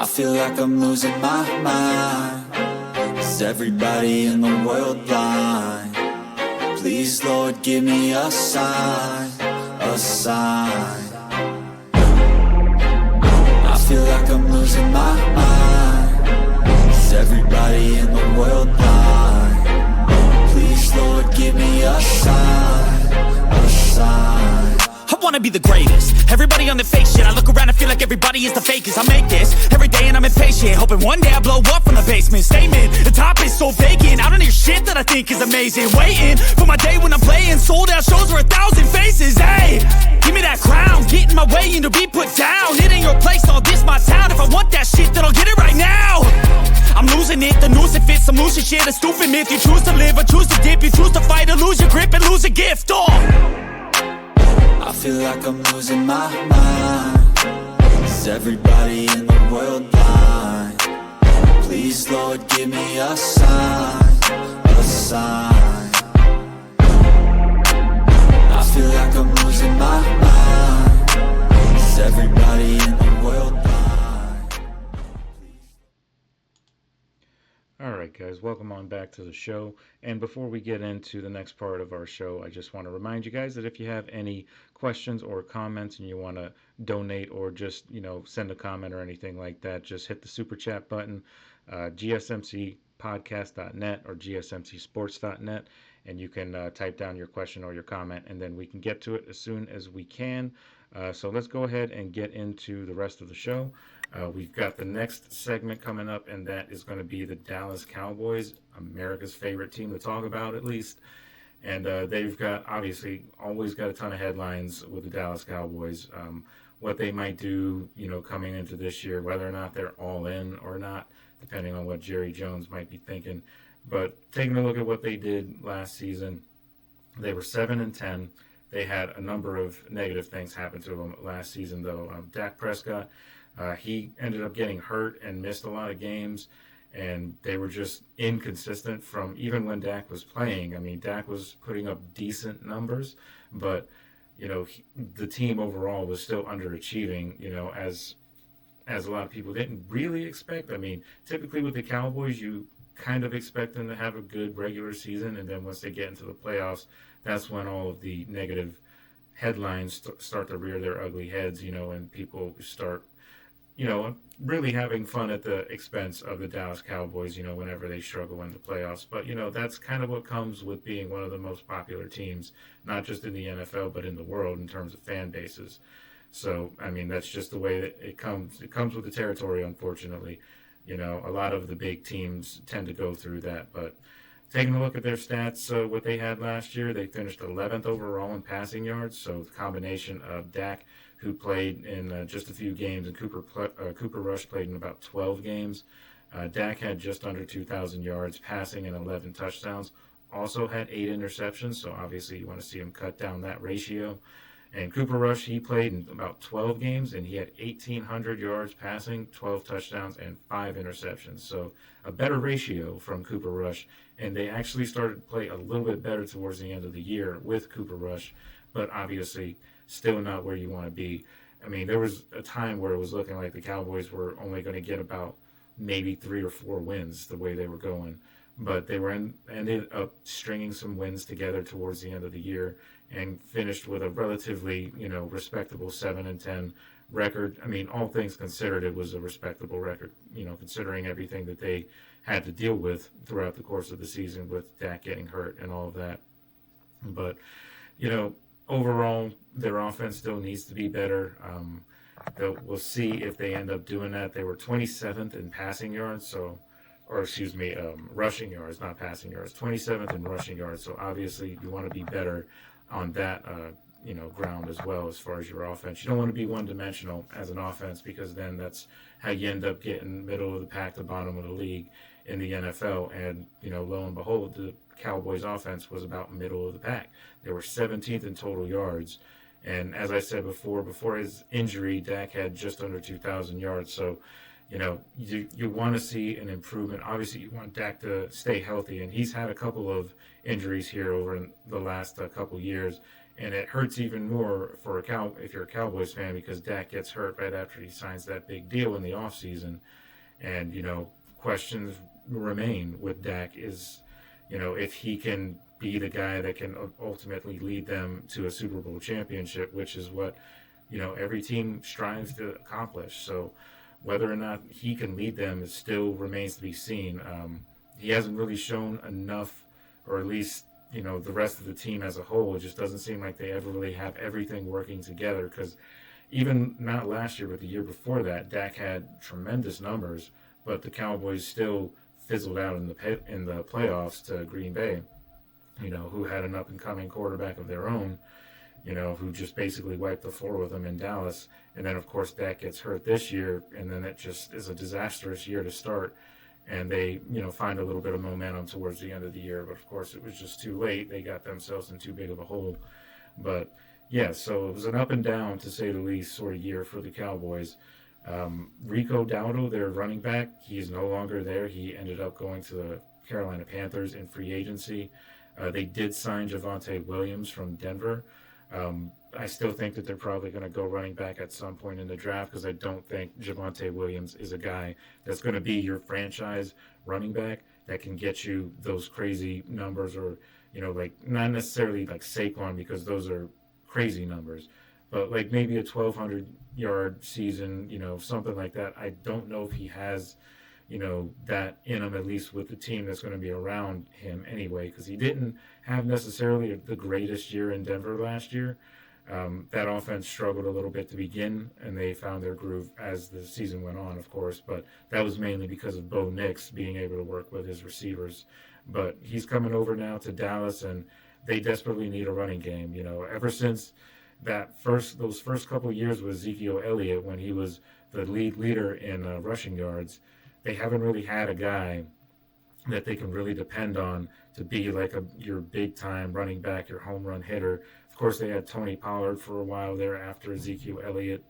I feel like I'm losing my mind. Is everybody in the world blind? Please, Lord, give me a sign, a sign. I feel like I'm losing my mind. Is everybody in the world blind? Please, Lord, give me a sign, a sign. I wanna be the greatest. Everybody on the fake shit. I look around and feel like everybody is the fakest. I make this every day and I'm impatient, hoping one day I blow up from the basement. Statement, the top is so vacant. I don't hear shit that I think is amazing. Waiting for my day when I'm playing sold out shows for 1,000 faces. Hey, give me that crown, get in my way and to be put down. It ain't your place, all this my town. If I want that shit, then I'll get it right now. I'm losing it, the noose it fits. I'm losing shit, a stupid myth. You choose to live or choose to dip. You choose to fight or lose your grip and lose a gift. I feel like I'm losing my mind. Is everybody in the world blind? Please, Lord, give me a sign, a sign. I feel like I'm losing my mind. Is everybody in the world blind? Alright guys, welcome on back to the show. And before we get into the next part of our show, I just want to remind you guys that if you have any questions or comments and you want to donate or just, send a comment or anything like that, just hit the super chat button, gsmcpodcast.net or gsmcsports.net, and you can type down your question or your comment, and then we can get to it as soon as we can. So let's go ahead and get into the rest of the show. We've got the next segment coming up, and that is going to be the Dallas Cowboys, America's favorite team to talk about, at least. And they've got, obviously, always got a ton of headlines with the Dallas Cowboys. What they might do, coming into this year, whether or not they're all in or not, depending on what Jerry Jones might be thinking. But taking a look at what they did last season, they were 7-10. They had a number of negative things happen to them last season, though. Dak Prescott, he ended up getting hurt and missed a lot of games, and they were just inconsistent from even when Dak was playing. I mean, Dak was putting up decent numbers, but, the team overall was still underachieving, as a lot of people didn't really expect. I mean, typically with the Cowboys, you kind of expect them to have a good regular season, and then once they get into the playoffs, that's when all of the negative headlines start to rear their ugly heads, and people start, really having fun at the expense of the Dallas Cowboys, whenever they struggle in the playoffs. But, that's kind of what comes with being one of the most popular teams, not just in the NFL, but in the world in terms of fan bases. So, I mean, that's just the way that it comes. It comes with the territory, unfortunately. A lot of the big teams tend to go through that. But taking a look at their stats, what they had last year, they finished 11th overall in passing yards. So the combination of Dak, who played in just a few games, and Cooper Rush played in about 12 games. Dak had just under 2,000 yards passing and 11 touchdowns. Also had 8 interceptions, so obviously you want to see him cut down that ratio. And Cooper Rush, he played in about 12 games, and he had 1,800 yards passing, 12 touchdowns, and 5 interceptions. So a better ratio from Cooper Rush. And they actually started to play a little bit better towards the end of the year with Cooper Rush, but obviously still not where you want to be. I mean, there was a time where it was looking like the Cowboys were only going to get about maybe 3 or 4 wins the way they were going. But they ended up stringing some wins together towards the end of the year and finished with a relatively, respectable 7-10 record. I mean, all things considered, it was a respectable record, considering everything that they had to deal with throughout the course of the season with Dak getting hurt and all of that. But, overall, their offense still needs to be better. We'll see if they end up doing that. They were 27th in passing yards, rushing yards, not passing yards. 27th in rushing yards. So obviously you want to be better on that, ground as well as far as your offense. You don't want to be one-dimensional as an offense, because then that's how you end up getting middle of the pack to bottom of the league in the NFL. And, lo and behold, the Cowboys offense was about middle of the pack. They were 17th in total yards. And as I said before his injury, Dak had just under 2,000 yards. So, you want to see an improvement. Obviously, you want Dak to stay healthy, and he's had a couple of injuries here over in the last couple years. And it hurts even more for if you're a Cowboys fan, because Dak gets hurt right after he signs that big deal in the offseason. And, questions remain with Dak is, if he can be the guy that can ultimately lead them to a Super Bowl championship, which is what, every team strives to accomplish. So whether or not he can lead them, it still remains to be seen. He hasn't really shown enough, or at least, the rest of the team as a whole, it just doesn't seem like they ever really have everything working together. Because even not last year, but the year before that, Dak had tremendous numbers, but the Cowboys still fizzled out in the playoffs to Green Bay, who had an up-and-coming quarterback of their own, who just basically wiped the floor with them in Dallas. And then, of course, Dak gets hurt this year, and then it just is a disastrous year to start. And they, find a little bit of momentum towards the end of the year. But, of course, it was just too late. They got themselves in too big of a hole. But, yeah, so it was an up and down, to say the least, sort of year for the Cowboys. Rico Dowdle, their running back, he's no longer there. He ended up going to the Carolina Panthers in free agency. They did sign Javonte Williams from Denver. I still think that they're probably going to go running back at some point in the draft, because I don't think Javonte Williams is a guy that's going to be your franchise running back that can get you those crazy numbers, or, like not necessarily like Saquon, because those are crazy numbers, but like maybe a 1,200-yard season, something like that. I don't know if he has, that in him, at least with the team that's going to be around him anyway, because he didn't have necessarily the greatest year in Denver last year. That offense struggled a little bit to begin, and they found their groove as the season went on, of course, but that was mainly because of Bo Nix being able to work with his receivers. But he's coming over now to Dallas, and they desperately need a running game. Ever since those first couple of years with Ezekiel Elliott, when he was the leader in rushing yards, they haven't really had a guy that they can really depend on to be like your big-time running back, your home run hitter. Of course, they had Tony Pollard for a while there after Ezekiel Elliott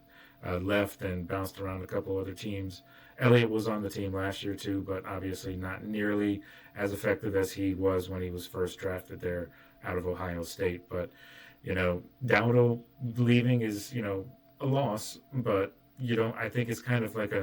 left and bounced around a couple other teams. Elliott was on the team last year too, but obviously not nearly as effective as he was when he was first drafted there out of Ohio State. But, Dowdle leaving is, a loss, but, I think it's kind of like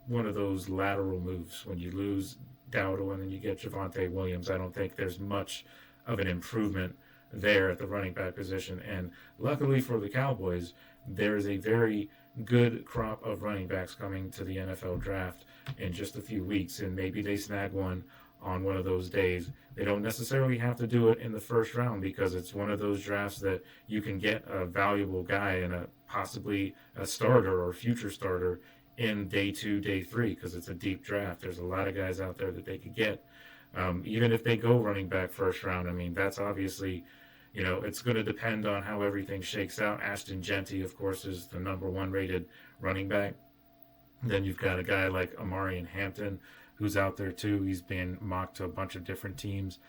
one of those lateral moves. When you lose Dowdle and then you get Javonte Williams, I don't think there's much of an improvement there at the running back position. And luckily for the Cowboys, there's a very good crop of running backs coming to the NFL draft in just a few weeks, and maybe they snag one on one of those days. They don't necessarily have to do it in the first round, because it's one of those drafts that you can get a valuable guy and possibly a starter or future starter in day 2, day 3, because it's a deep draft. There's a lot of guys out there that they could get. Even if they go running back first round, I mean, that's obviously, it's going to depend on how everything shakes out. Ashton Genty, of course, is the number 1 rated running back. Then you've got a guy like Amarian Hampton, who's out there too. He's been mocked to a bunch of different teams.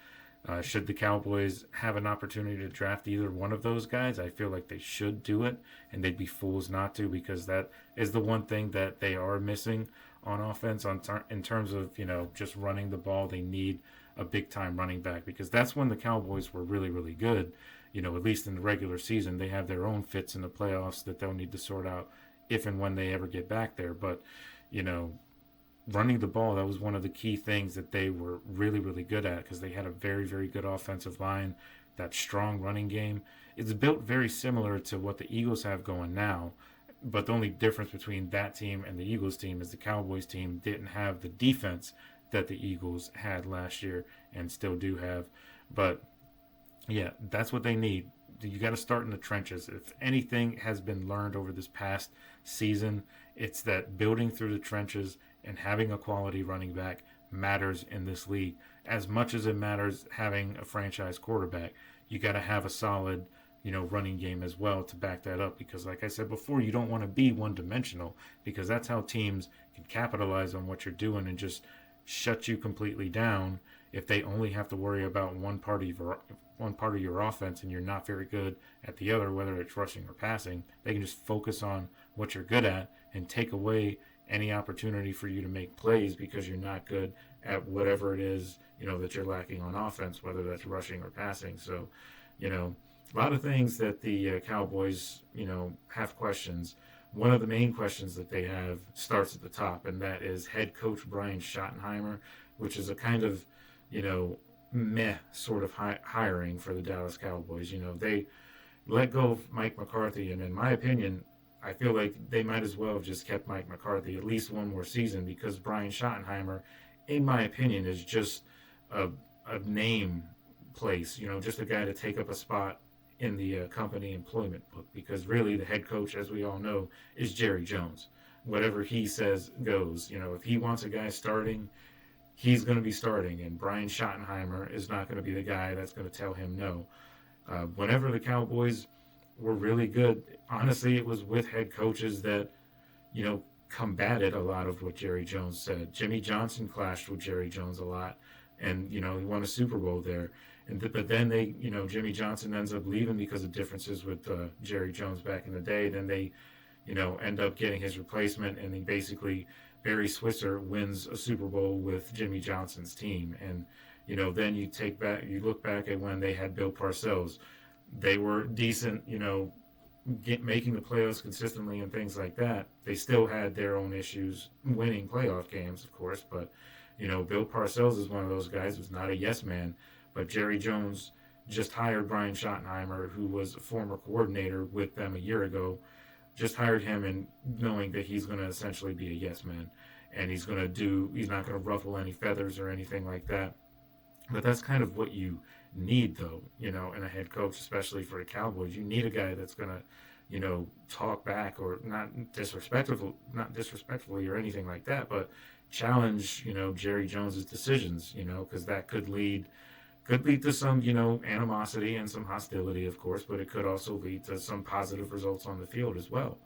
Should the Cowboys have an opportunity to draft either one of those guys, I feel like they should do it, and they'd be fools not to, because that is the one thing that they are missing on offense in terms of, just running the ball. They need a big-time running back, because that's when the Cowboys were really, really good. At least in the regular season, they have their own fits in the playoffs that they'll need to sort out if and when they ever get back there. But, running the ball, that was one of the key things that they were really, really good at, because they had a very, very good offensive line, that strong running game. It's built very similar to what the Eagles have going now, but the only difference between that team and the Eagles team is the Cowboys team didn't have the defense that the Eagles had last year and still do have. But, yeah, that's what they need. You got to start in the trenches. If anything has been learned over this past season, it's that building through the trenches and having a quality running back matters in this league. As much as it matters having a franchise quarterback, you got to have a solid, running game as well to back that up. Because like I said before, you don't want to be one-dimensional, because that's how teams can capitalize on what you're doing and just shut you completely down. If they only have to worry about one part of your offense and you're not very good at the other, whether it's rushing or passing, they can just focus on what you're good at and take away any opportunity for you to make plays, because you're not good at whatever it is, that you're lacking on offense, whether that's rushing or passing. So, a lot of things that the Cowboys, have questions. One of the main questions that they have starts at the top, and that is head coach Brian Schottenheimer, which is a kind of, you know, meh sort of hiring for the Dallas Cowboys. They let go of Mike McCarthy, and in my opinion, I feel like they might as well have just kept Mike McCarthy at least one more season, because Brian Schottenheimer, in my opinion, is just a name place, just a guy to take up a spot in the company employment book, because really the head coach, as we all know, is Jerry Jones. Whatever he says goes. If he wants a guy starting, he's going to be starting, and Brian Schottenheimer is not going to be the guy that's going to tell him no. Whenever the Cowboys were really good, honestly, it was with head coaches that, combated a lot of what Jerry Jones said. Jimmy Johnson clashed with Jerry Jones a lot, and, he won a Super Bowl there. But then Jimmy Johnson ends up leaving because of differences with Jerry Jones back in the day. Then they, end up getting his replacement, and basically Barry Switzer wins a Super Bowl with Jimmy Johnson's team. And, then you look back at when they had Bill Parcells. They were decent, making the playoffs consistently and things like that. They still had their own issues winning playoff games, of course, but, Bill Parcells is one of those guys who's not a yes man. But Jerry Jones just hired Brian Schottenheimer, who was a former coordinator with them a year ago, just hired him, and knowing that he's going to essentially be a yes man, and he's not going to ruffle any feathers or anything like that. But that's kind of what you need, though, in a head coach, especially for the Cowboys. You need a guy that's going to, talk back, or not disrespectfully or anything like that, but challenge, Jerry Jones's decisions, because that could lead to some, animosity and some hostility, of course, but it could also lead to some positive results on the field as well.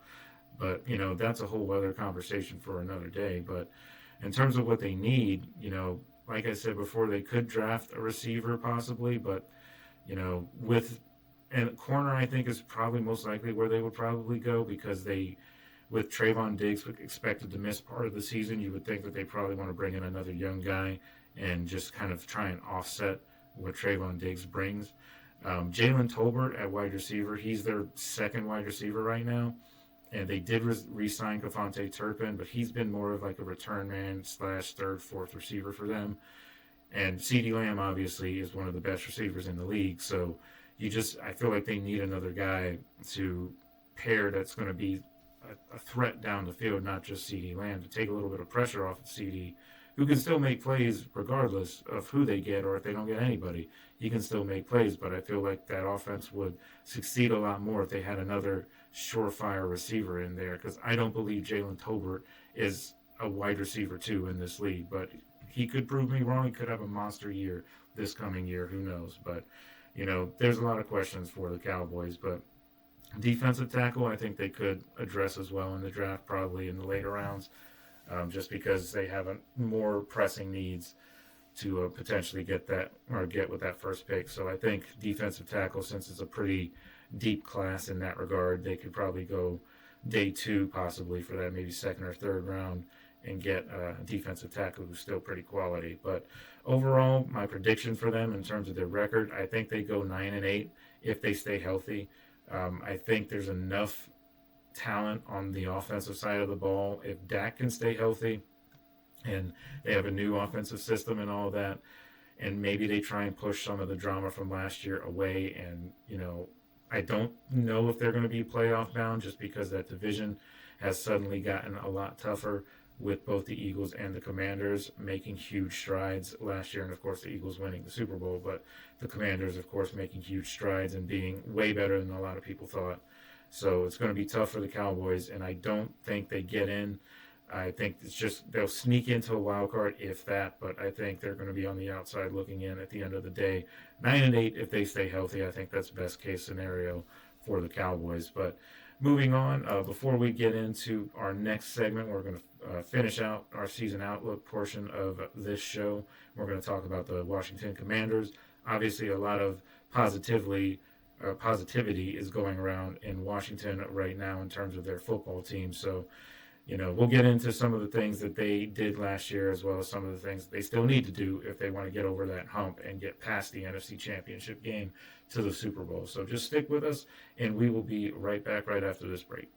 But, that's a whole other conversation for another day. But in terms of what they need, like I said before, they could draft a receiver possibly, but, and corner, I think, is probably most likely where they would probably go, because with Trayvon Diggs expected to miss part of the season, you would think that they probably want to bring in another young guy and just kind of try and offset what Trayvon Diggs brings. Jalen Tolbert at wide receiver, he's their second wide receiver right now, and they did re-sign Kavontae Turpin, but he's been more of like a return man / third, fourth receiver for them. And CeeDee Lamb obviously is one of the best receivers in the league, so I feel like they need another guy to pair that's going to be a threat down the field, not just CeeDee Lamb, to take a little bit of pressure off of CeeDee, who can still make plays regardless of who they get, or if they don't get anybody. He can still make plays, but I feel like that offense would succeed a lot more if they had another surefire receiver in there, because I don't believe Jalen Tolbert is a wide receiver too in this league, but he could prove me wrong. He could have a monster year this coming year. Who knows? But, there's a lot of questions for the Cowboys, but defensive tackle, I think they could address as well in the draft, probably in the later rounds. Just because they have more pressing needs to potentially get with that first pick. So I think defensive tackle, since it's a pretty deep class in that regard, they could probably go day 2 possibly for that, maybe second or third round, and get a defensive tackle who's still pretty quality. But overall, my prediction for them in terms of their record, I think they go 9-8 if they stay healthy. I think there's enough talent on the offensive side of the ball. If Dak can stay healthy, and they have a new offensive system and all that, and maybe they try and push some of the drama from last year away, and I don't know if they're going to be playoff bound, just because that division has suddenly gotten a lot tougher, with both the Eagles and the Commanders making huge strides last year, and of course the Eagles winning the Super Bowl, but the Commanders, of course, making huge strides and being way better than a lot of people thought. So it's going to be tough for the Cowboys, and I don't think they get in. I think it's just they'll sneak into a wild card, if that, but I think they're going to be on the outside looking in at the end of the day. 9-8 if they stay healthy. I think that's best case scenario for the Cowboys. But moving on, before we get into our next segment, we're going to finish out our season outlook portion of this show. We're going to talk about the Washington Commanders. Obviously, a lot of positivity is going around in Washington right now in terms of their football team. So, we'll get into some of the things that they did last year, as well as some of the things they still need to do if they want to get over that hump and get past the NFC Championship game to the Super Bowl. So just stick with us, and we will be right back right after this break.